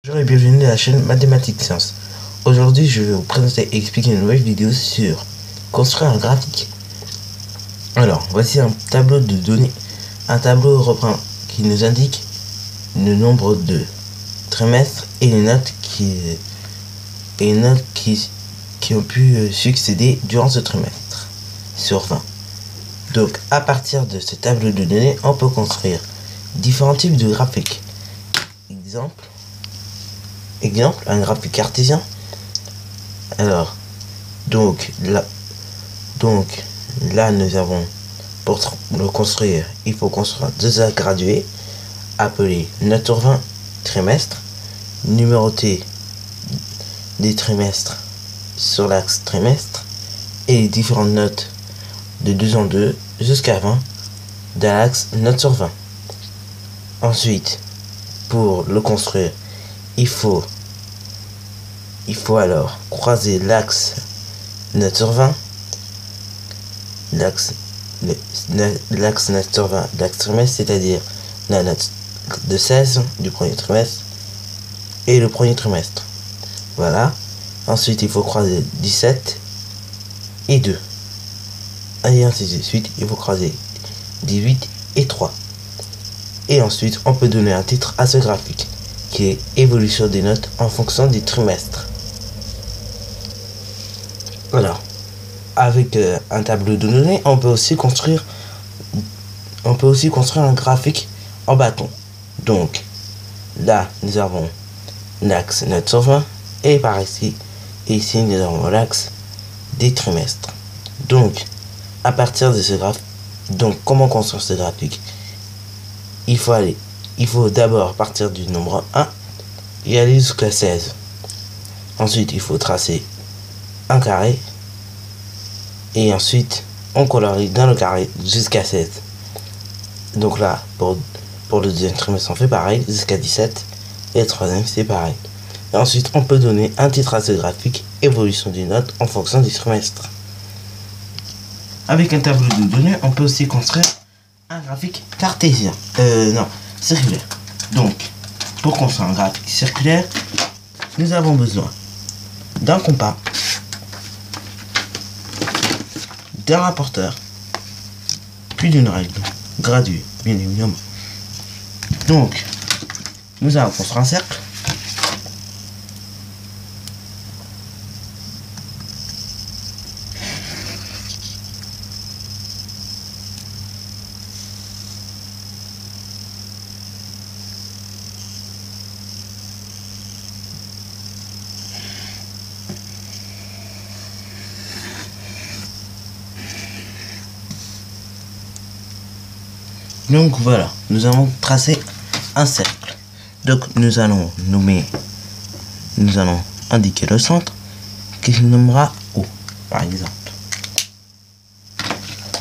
Bonjour et bienvenue à la chaîne Mathématiques Sciences. Aujourd'hui, je vais vous présenter et expliquer une nouvelle vidéo sur construire un graphique. Alors, voici un tableau de données. Un tableau reprend qui nous indique le nombre de trimestres et les notes qui ont pu succéder durant ce trimestre sur 20. Donc, à partir de ce tableau de données, on peut construire différents types de graphiques. Exemple, un graphique cartésien. Alors, donc là nous avons, pour le construire, il faut construire deux axes gradués appelés note sur 20 trimestres, numéroter des trimestres sur l'axe trimestre et les différentes notes de 2 en 2 jusqu'à 20 de l'axe note sur 20. Ensuite, pour le construire, il faut alors croiser l'axe note sur 20, l'axe note sur 20, l'axe trimestre, c'est-à-dire la note de 16 du premier trimestre et le premier trimestre. Voilà. Ensuite, il faut croiser 17 et 2. Et ainsi de suite, il faut croiser 18 et 3. Et ensuite, on peut donner un titre à ce graphique, qui est évolution des notes en fonction du trimestre. Alors, avec un tableau de données, on peut aussi construire un graphique en bâton. Donc, là, nous avons l'axe note sur 20 et par ici, nous avons l'axe des trimestres. Donc, à partir de ce graphique, comment construire ce graphique? Il faut d'abord partir du nombre 1 et aller jusqu'à 16. Ensuite, il faut tracer un carré. Et ensuite, on colorie dans le carré jusqu'à 16. Donc là, pour le deuxième trimestre, on fait pareil, jusqu'à 17. Et le troisième, c'est pareil. Et ensuite, on peut donner un titre à ce graphique, évolution des notes en fonction du trimestre. Avec un tableau de données, on peut aussi construire un graphique cartésien. Circulaire. Donc, pour construire un graphique circulaire, nous avons besoin d'un compas, d'un rapporteur, puis d'une règle graduée, bien évidemment. Donc, nous allons construire un cercle. Donc voilà, nous allons tracer un cercle. Donc nous allons indiquer le centre qui se nommera O, par exemple.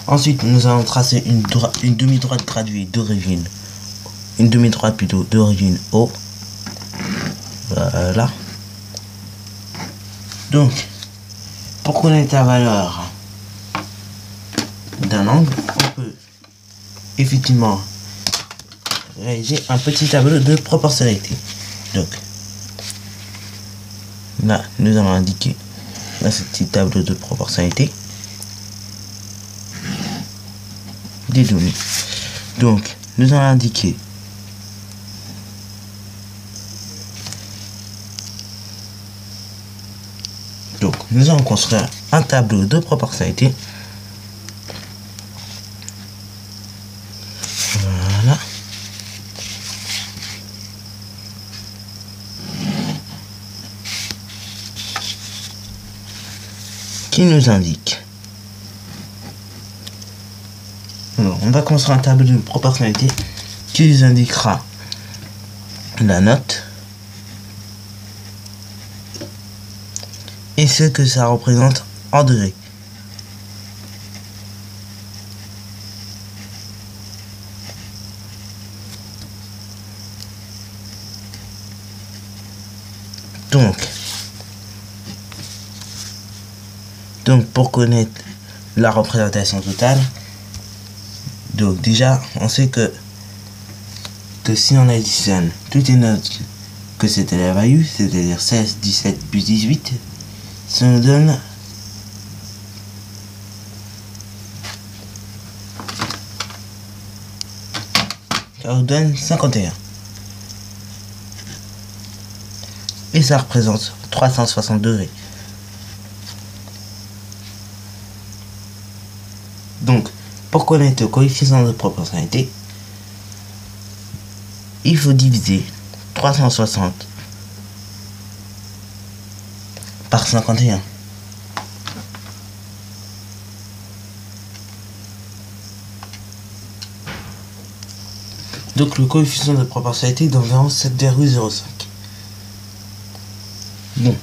Ensuite, nous allons tracer une demi-droite graduée d'origine, une demi-droite plutôt d'origine O. Voilà. Donc, pour connaître la valeur d'un angle, on peut effectivement réaliser un petit tableau de proportionnalité. Donc là, nous allons indiquer dans ce petit tableau de proportionnalité des données. Donc nous allons indiquer nous allons construire un tableau de proportionnalité. Voilà. Qui nous indique. Alors, on va construire un tableau de proportionnalité qui nous indiquera la note et ce que ça représente en degrés. Donc pour connaître la représentation totale, donc déjà on sait que si on additionne toutes les notes que c'était la value, c'est-à-dire 16, 17 plus 18, ça nous donne ça nous donne 51. Et ça représente 360 degrés. Donc, pour connaître le coefficient de proportionnalité, il faut diviser 360 par 51. Donc le coefficient de proportionnalité est d'environ 7,05. Bon,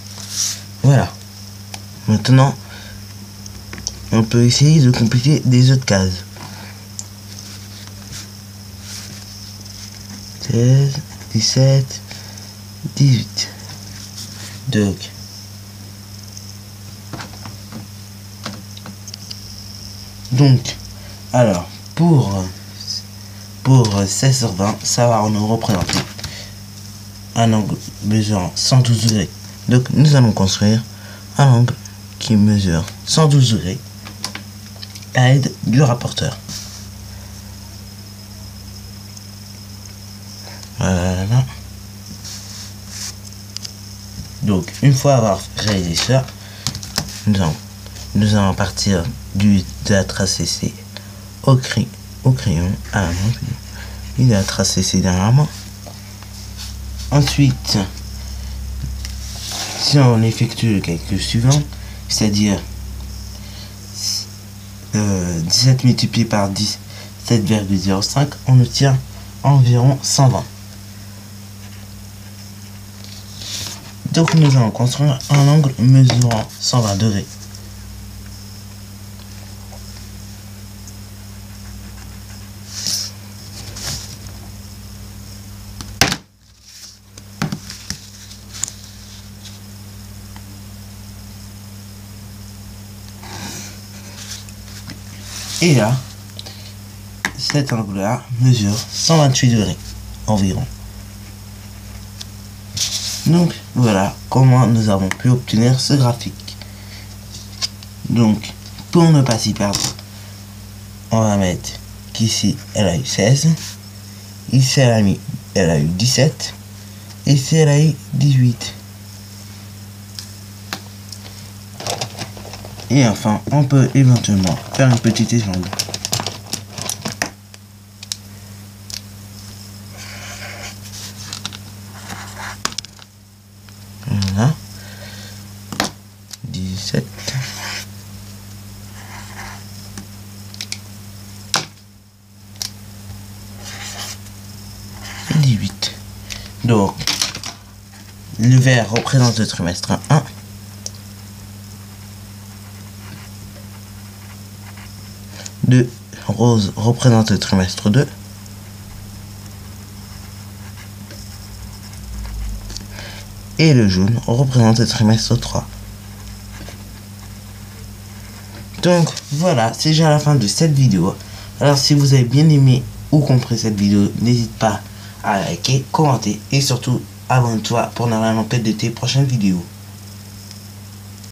voilà. Maintenant, on peut essayer de compléter des autres cases. 16, 17, 18. Donc, alors, pour 16 sur 20, ça va nous représenter un angle mesurant 112 degrés. Donc, nous allons construire un angle qui mesure 112 degrés à l'aide du rapporteur. Voilà. Donc, une fois avoir réalisé ça, nous allons partir de la trace CC au crayon à la main. Il a tracé CC dernièrement. Ensuite, si on effectue le calcul suivant, c'est-à-dire 17 multiplié par 10, 7,05, on obtient environ 120. Donc nous allons construire un angle mesurant 120 degrés. Et là, cet angle-là mesure 128 degrés environ. Donc voilà comment nous avons pu obtenir ce graphique. Donc pour ne pas s'y perdre, on va mettre qu'ici elle a eu 16, ici elle a eu 17, et ici elle a eu 18. Et enfin, on peut éventuellement faire une petite échelle. Voilà. 17. Et 18. Donc, le vert représente le trimestre 1. Le rose représente le trimestre 2. Et le jaune représente le trimestre 3. Donc voilà, c'est déjà la fin de cette vidéo. Alors si vous avez bien aimé ou compris cette vidéo, n'hésite pas à liker, commenter et surtout abonne-toi pour ne rien manquer de tes prochaines vidéos.